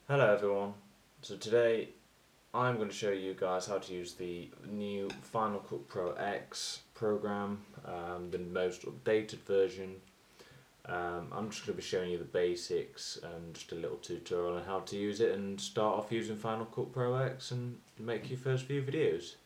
Hello everyone. So today I'm going to show you guys how to use the new Final Cut Pro X program, the most updated version. I'm just going to be showing you the basics and just a little tutorial on how to use it and start off using Final Cut Pro X and make your first few videos.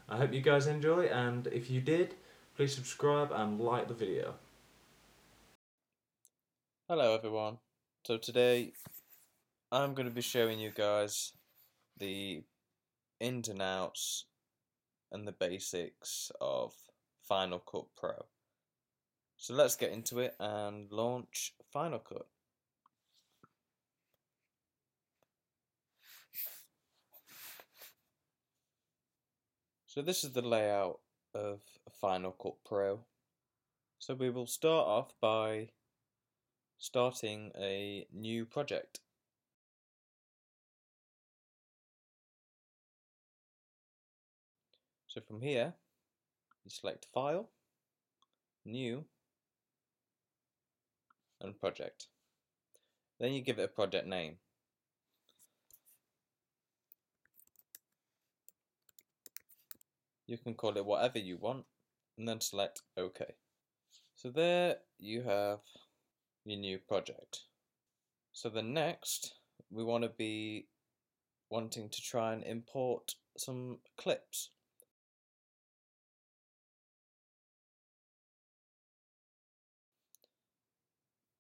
I hope you guys enjoy, and if you did, please subscribe and like the video. Hello everyone. So today I'm going to be showing you guys the ins and outs and the basics of Final Cut Pro. So let's get into it and launch Final Cut. So this is the layout of Final Cut Pro. So we will start off by starting a new project. So from here you select File, New and Project. Then you give it a project name. You can call it whatever you want and then select OK. So there you have your new project. So then next we want to be wanting to try and import some clips.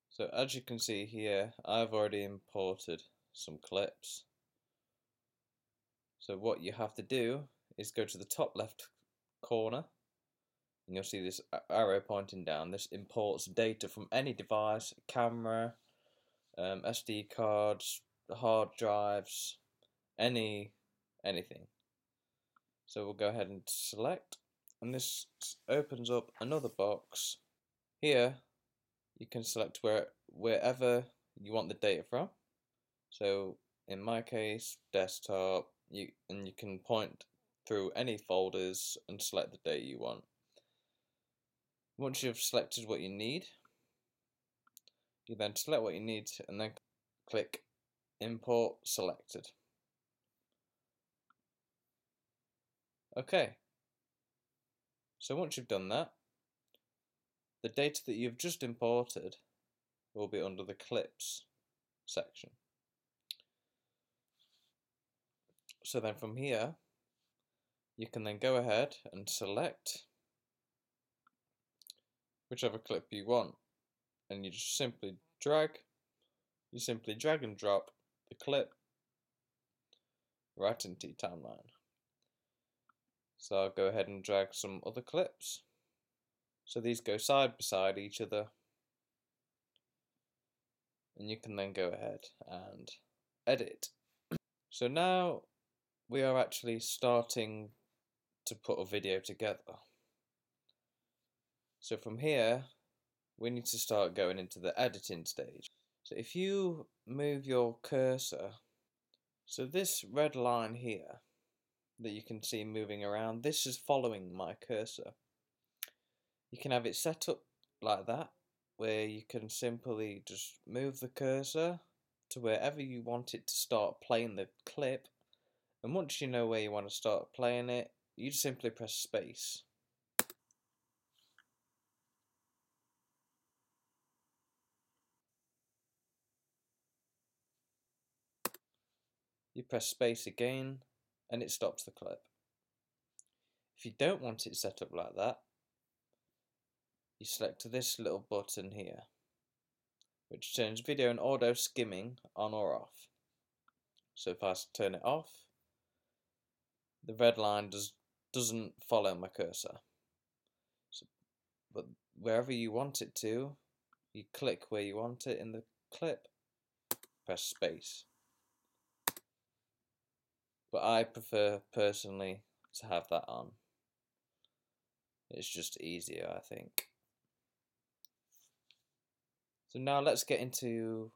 So as you can see here, I've already imported some clips. So what you have to do is go to the top left corner and you'll see this arrow pointing down. This imports data from any device, camera, SD cards, hard drives, anything. So we'll go ahead and select, and this opens up another box. Here you can select wherever you want the data from. So in my case, desktop, and you can point through any folders and select the data you want. Once you've selected what you need, you then select what you need and then click Import Selected. Okay, so once you've done that, the data that you've just imported will be under the Clips section. So then from here, you can then go ahead and select whichever clip you want, and you simply drag and drop the clip right into your timeline. So I'll go ahead and drag some other clips. So these go side by side each other, and you can then go ahead and edit. So now we are actually starting to put a video together. So from here, we need to start going into the editing stage. So if you move your cursor, so this red line here that you can see moving around, this is following my cursor. You can have it set up like that, where you can simply just move the cursor to wherever you want it to start playing the clip, and once you know where you want to start playing it, you just simply press space. You press space again and it stops the clip. If you don't want it set up like that, you select this little button here, which turns video and auto skimming on or off. So if I turn it off, the red line doesn't follow my cursor. So, but wherever you want it to, you click where you want it in the clip, press space. But I prefer personally to have that on. It's just easier, I think. So now let's get into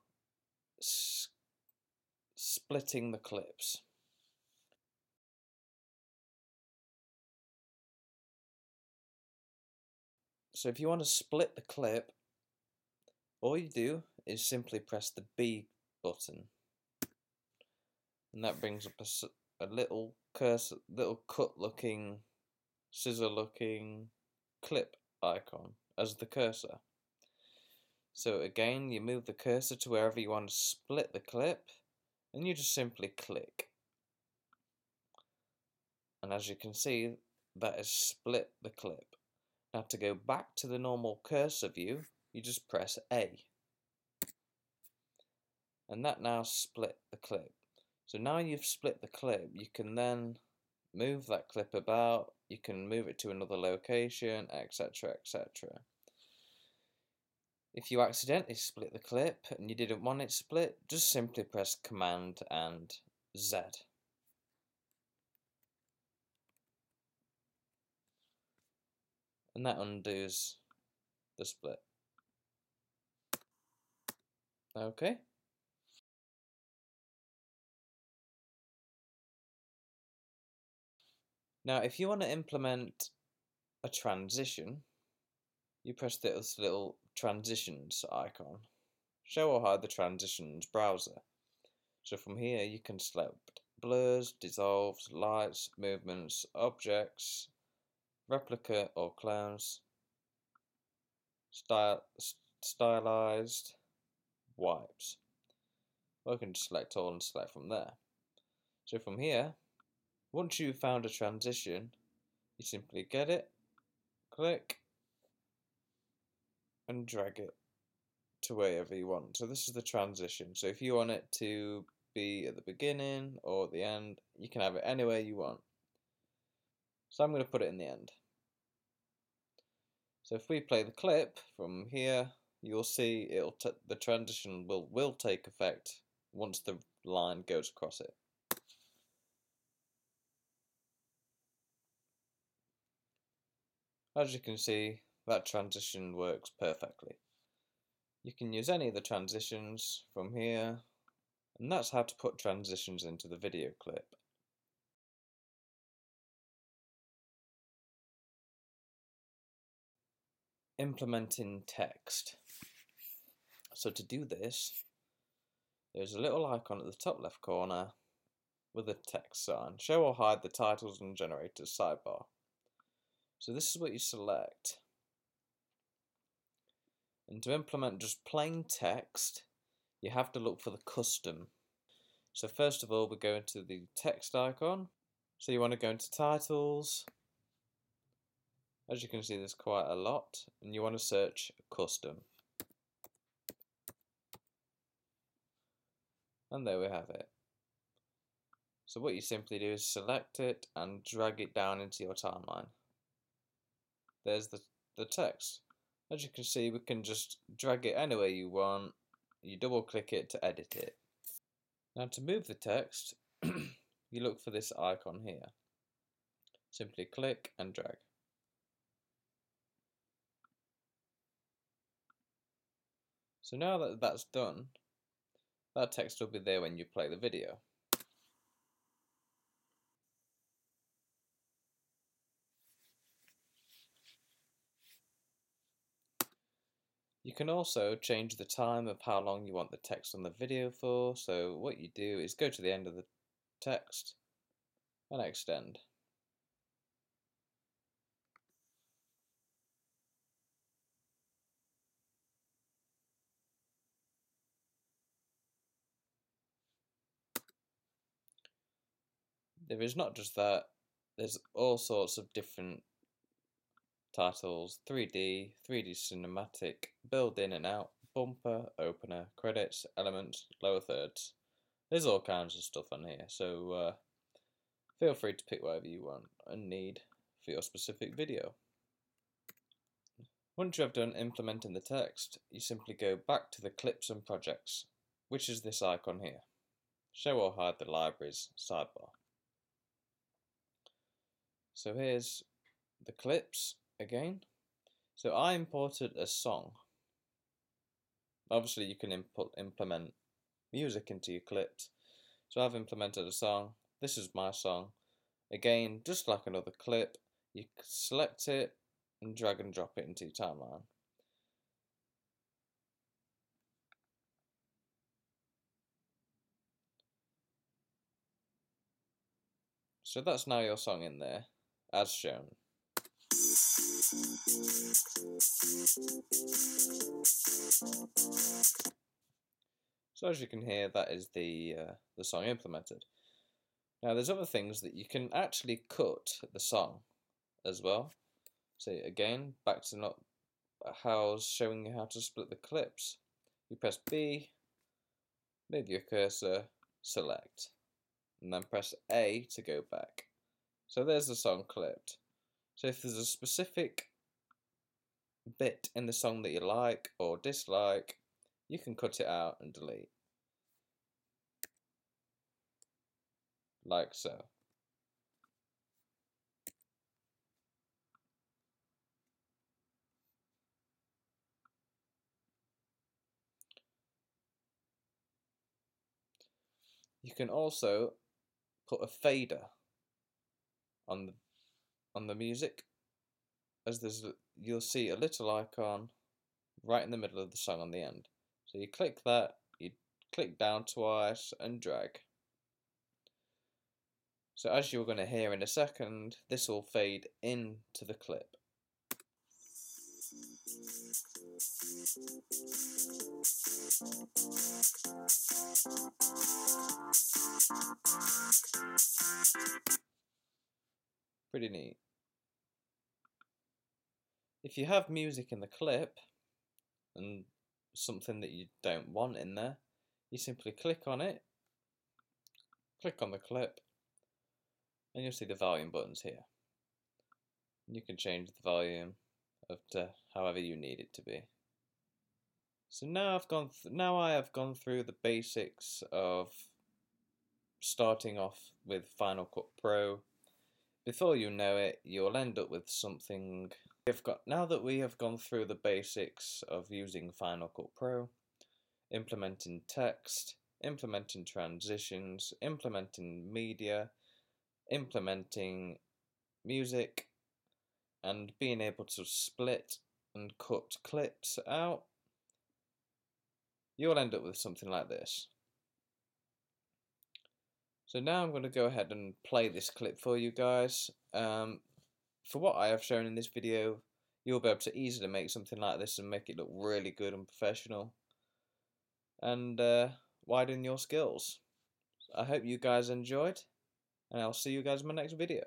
splitting the clips. So if you want to split the clip, all you do is simply press the B button. and that brings up a little cursor, little cut-looking, scissor-looking clip icon as the cursor. So again, you move the cursor to wherever you want to split the clip, and you just simply click. And as you can see, that has split the clip. Now to go back to the normal cursor view, you just press A. And that now split the clip. So now you've split the clip, you can then move that clip about, you can move it to another location, etc, etc. If you accidentally split the clip and you didn't want it split, just simply press Command and Z. And that undoes the split. Okay. Now if you want to implement a transition, you press this little transitions icon. Show or hide the transitions browser. So from here you can select blurs, dissolves, lights, movements, objects, replica or clones, stylized, wipes. Or you can just select all and select from there. So from here, once you've found a transition, you simply get it, click, and drag it to wherever you want. So this is the transition. So if you want it to be at the beginning or at the end, you can have it anywhere you want. So I'm going to put it in the end. So if we play the clip from here, you'll see the transition will take effect once the line goes across it. As you can see, that transition works perfectly. You can use any of the transitions from here, and that's how to put transitions into the video clip. Implementing text. So to do this, there's a little icon at the top left corner with a text sign. Show or hide the titles and generators sidebar. So this is what you select. And to implement just plain text, you have to look for the custom. So first of all, we go into the text icon. So you want to go into titles. As you can see, there's quite a lot, and you want to search custom. And there we have it. So what you simply do is select it and drag it down into your timeline. There's the text. As you can see, we can just drag it anywhere you want. You double click it to edit it. Now to move the text, you look for this icon here. Simply click and drag. So now that that's done, that text will be there when you play the video. You can also change the time of how long you want the text on the video for. So what you do is go to the end of the text and extend. There is not just that, there's all sorts of different titles: 3D, 3D cinematic, build in and out, bumper, opener, credits, elements, lower thirds. There's all kinds of stuff on here, so feel free to pick whatever you want and need for your specific video. Once you have done implementing the text, you simply go back to the clips and projects, which is this icon here. Show or hide the libraries sidebar. So here's the clips again. So I imported a song. Obviously you can implement music into your clips. So I've implemented a song. This is my song. Again, just like another clip, you select it and drag and drop it into your timeline. So that's now your song in there, as shown. So as you can hear, that is the song implemented. Now there's other things that you can actually cut the song as well. So again, back to not how I was showing you how to split the clips. You press B, move your cursor, select, and then press A to go back. So there's the song clipped. So if there's a specific bit in the song that you like or dislike, you can cut it out and delete. Like so. You can also put a fader on the music, as you'll see a little icon right in the middle of the song on the end. So you click that, you click down twice and drag. So as you're going to hear in a second, this will fade into the clip. Pretty neat. If you have music in the clip and something that you don't want in there, you simply click on it, click on the clip, and you'll see the volume buttons here. You can change the volume up to however you need it to be. So now I have gone through the basics of starting off with Final Cut Pro. Before you know it, you'll end up with something. Now that we have gone through the basics of using Final Cut Pro, implementing text, implementing transitions, implementing media, implementing music, and being able to split and cut clips out, you'll end up with something like this. So now I'm going to go ahead and play this clip for you guys. For what I have shown in this video, you'll be able to easily make something like this and make it look really good and professional, and widen your skills. I hope you guys enjoyed, and I'll see you guys in my next video.